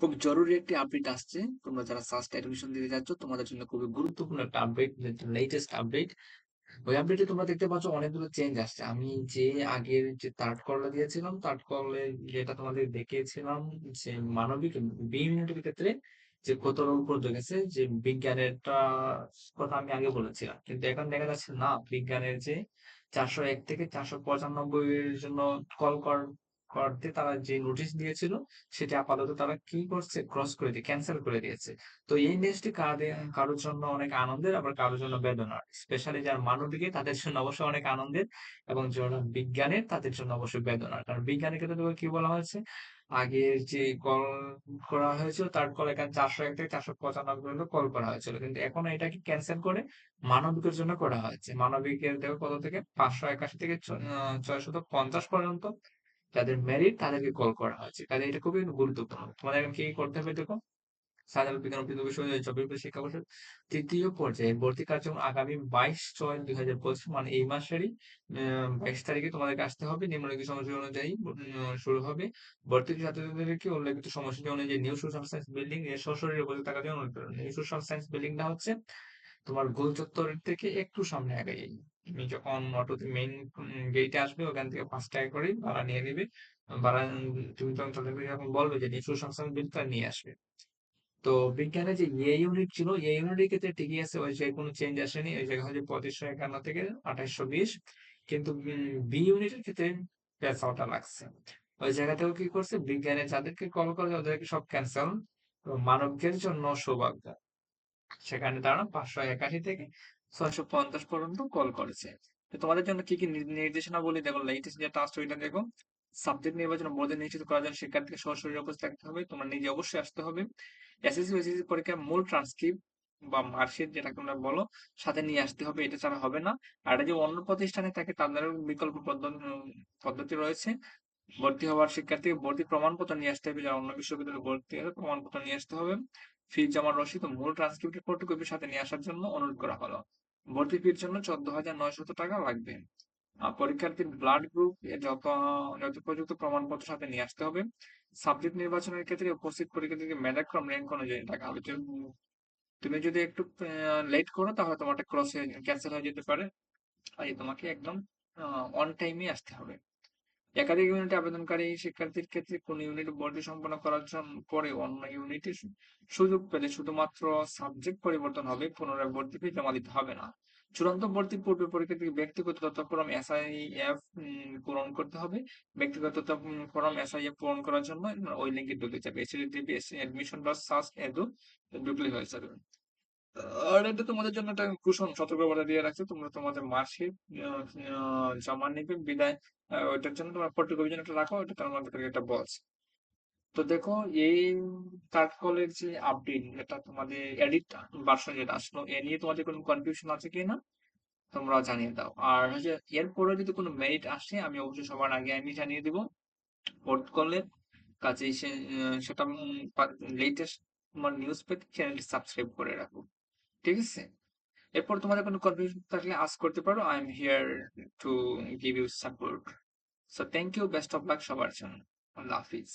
খুব জরুরি একটি আপডেট আসছে। তোমরা যারা সাস্ট অ্যাডমিশন দিতে যাচ্ছ, তোমাদের জন্য খুবই গুরুত্বপূর্ণ একটা আপডেট, লেটেস্ট আপডেট। ওই আপডেটে তোমরা দেখতে পাচ্ছ অনেকগুলো চেঞ্জ আসছে। আমি যে আগের যে থার্ড কলটা দিয়েছিলাম, থার্ড কলে যেটা তোমাদের দেখিয়েছিলাম, যে মানবিক বি ইউনিটের ক্ষেত্রে যে কতটা উপর গেছে, যে বিজ্ঞানেরটা কথা আমি আগে বলেছিলাম, কিন্তু এখন দেখা যাচ্ছে না, বিজ্ঞানের যে 401 থেকে 495 এর জন্য কল করতে তারা যে নোটিশ দিয়েছিল, সেটা আপাতত তারা কি করছে, ক্রস করে দিয়ে ক্যান্সেল করে দিয়েছে। তো এই নিউজটি কারোর জন্য অনেক আনন্দের, আবার কারোর জন্য বেদনার। স্পেশালি যারা মানবিকে তাদের জন্য অবশ্যই অনেক আনন্দের, এবং যারা বিজ্ঞানের তাদের জন্য অবশ্যই বেদনার। কারণ বিজ্ঞানের ক্ষেত্রে তোমাকে কি বলা হয়েছে, আগে যে কল করা হয়েছিল তার কল এখানে 401 থেকে 495 পর্যন্ত কল করা হয়েছিল, কিন্তু এখন এটাকে ক্যান্সেল করে মানবিকের জন্য করা হয়েছে। মানবিকের দেখো কত থেকে 581 থেকে 650 পর্যন্ত যাদের মেরিট তাদেরকে কল করা হয়েছে। কাজে এটা খুবই গুরুত্বপূর্ণ। তোমাদের এখন কি করতে হবে দেখো, শাহজালাল বিজ্ঞান ও প্রযুক্তি বিশ্ববিদ্যালয় চট্টগ্রাম শিক্ষাবর্ষের তৃতীয় পর্যায়ে ভর্তি কার্যক্রম আগামী 22/6/2025, মানে এই মাসেরই 22 তারিখে তোমাদেরকে আসতে হবে। নিম্নলিখিত সময়সূচি অনুযায়ী শুরু হবে। ভর্তি ছাত্রছাত্রীদেরকে উল্লেখিত সময়সূচি অনুযায়ী নিউ সোশ্যাল সায়েন্স বিল্ডিং এর সশরীরে উপস্থিত থাকার জন্য অনুরোধ করা হলো। নিউ সোশ্যাল সায়েন্স বিল্ডিংটা হচ্ছে তোমার গোল চত্বরের থেকে একটু সামনে আগে। তুমি যখন অটোতে মেইন গেটে আসবে, ওখান থেকে 5 টাকা করে ভাড়া নিয়ে নিবে। ভাড়া তুমি তখন তাদেরকে যখন বলবে যে নিউ সোশ্যাল সায়েন্স বিল্ডিংটা নিয়ে আসবে। তো বিজ্ঞানে যে এ ইউনিট ছিল, এ ইউনিটের ক্ষেত্রে ঠিকই আছে, ওই জায়গায় কোনো চেঞ্জ আসেনি। ওই জায়গা হচ্ছে 2551 থেকে 2820। কিন্তু বি ইউনিটের ক্ষেত্রে পেছাওটা লাগছে। ওই জায়গাতেও কি করছে, বিজ্ঞানে যাদেরকে কল করে ওদেরকে সব ক্যান্সেল। মানবকের জন্য সৌভাগ্য, সেখানে তারা 581 থেকে 650 পর্যন্ত কল করেছে। তো তোমাদের জন্য কি কি নির্দেশনা বলি দেখো, লেটেস্ট যেটা আসছে ওইটা দেখো। সাবজেক্ট নির্বাচন বোর্ডে নিশ্চিত করার জন্য শিক্ষার্থীকে সরাসরি উপস্থিত থাকতে হবে, তোমার নিজে অবশ্যই আসতে হবে। এসএসসি ও এসএসসি পরীক্ষার মূল ট্রান্সক্রিপ্ট বা মার্কশিট যেটা তোমরা বলো, সাথে নিয়ে আসতে হবে, এটা ছাড়া হবে না। আর এটা যে অন্য প্রতিষ্ঠানে থাকে তাদেরও বিকল্প পদ্ধতি রয়েছে। ভর্তি হওয়ার শিক্ষার্থী ভর্তি প্রমাণপত্র নিয়ে আসতে হবে, যারা অন্য বিশ্ববিদ্যালয়ে ভর্তি হবে প্রমাণপত্র নিয়ে আসতে হবে। ফি জমার রসিদ ও মূল ট্রান্সক্রিপ্টের ফটোকপির সাথে নিয়ে আসার জন্য অনুরোধ করা হলো। ভর্তি ফির জন্য 14,900 টাকা লাগবে। পরীক্ষার্থীর ব্লাড গ্রুপ এর যথোপযুক্ত প্রমাণপত্র সাথে নিয়ে আসতে হবে। সাবজেক্ট নির্বাচনের ক্ষেত্রে উপস্থিত পরীক্ষার্থীকে মেধাক্রম র্যাঙ্ক অনুযায়ী টাকা হবে। তুমি যদি একটু লেট করো তাহলে তোমারটা ক্রস হয়ে ক্যান্সেল হয়ে যেতে পারে। তাই তোমাকে একদম অন টাইমে আসতে হবে। একাধিক ইউনিটে আবেদনকারী শিক্ষার্থীর ক্ষেত্রে কোন ইউনিট ভর্তি সম্পন্ন করার পরে অন্য ইউনিটে সুযোগ পেলে শুধুমাত্র সাবজেক্ট পরিবর্তন হবে, পুনরায় ভর্তি ফি জমা দিতে হবে না। চূড়ান্ত ভর্তির পূর্বে পরীক্ষার্থীকে ব্যক্তিগত তথ্য ফর্ম এসআইএফ পূরণ করতে হবে। ব্যক্তিগত তথ্য ফর্ম এসআইএফ পূরণ করার জন্য ওই লিঙ্কে ঢুকতে যাবে, https admission.sas.edu ঢুকলে হয়ে যাবে। আর এটা তোমাদের জন্য একটা কুশন সতর্কবার্তা দিয়ে রাখছে, তোমরা তোমাদের মার্কশিট জমা নিবে বিদায়, ওইটার জন্য তোমার ফটোকপি যেন একটা রাখো, ওটা তোমাদের একটা বলছে। তো দেখো, এই থার্ড কলের যে আপডেট, এটা তোমাদের এডিট ভার্সন যেটা আসলো, এ নিয়ে তোমাদের কোনো কনফিউশন আছে কিনা তোমরা জানিয়ে দাও। আর হচ্ছে এরপরে যদি কোনো মেরিট আসে, আমি অবশ্যই সবার আগে আমি জানিয়ে দিব ফোর্থ কলের কাজে। সেটা লেটেস্ট তোমার নিউজ পেতে চ্যানেলটি সাবস্ক্রাইব করে রাখো, ঠিক আছে? এরপর তোমাদের কোনো কনফিউশন থাকলে আস্ক করতে পারো, I am here to give you support. So thank you, best of luck সবার জন্য। আল্লাহ হাফিজ।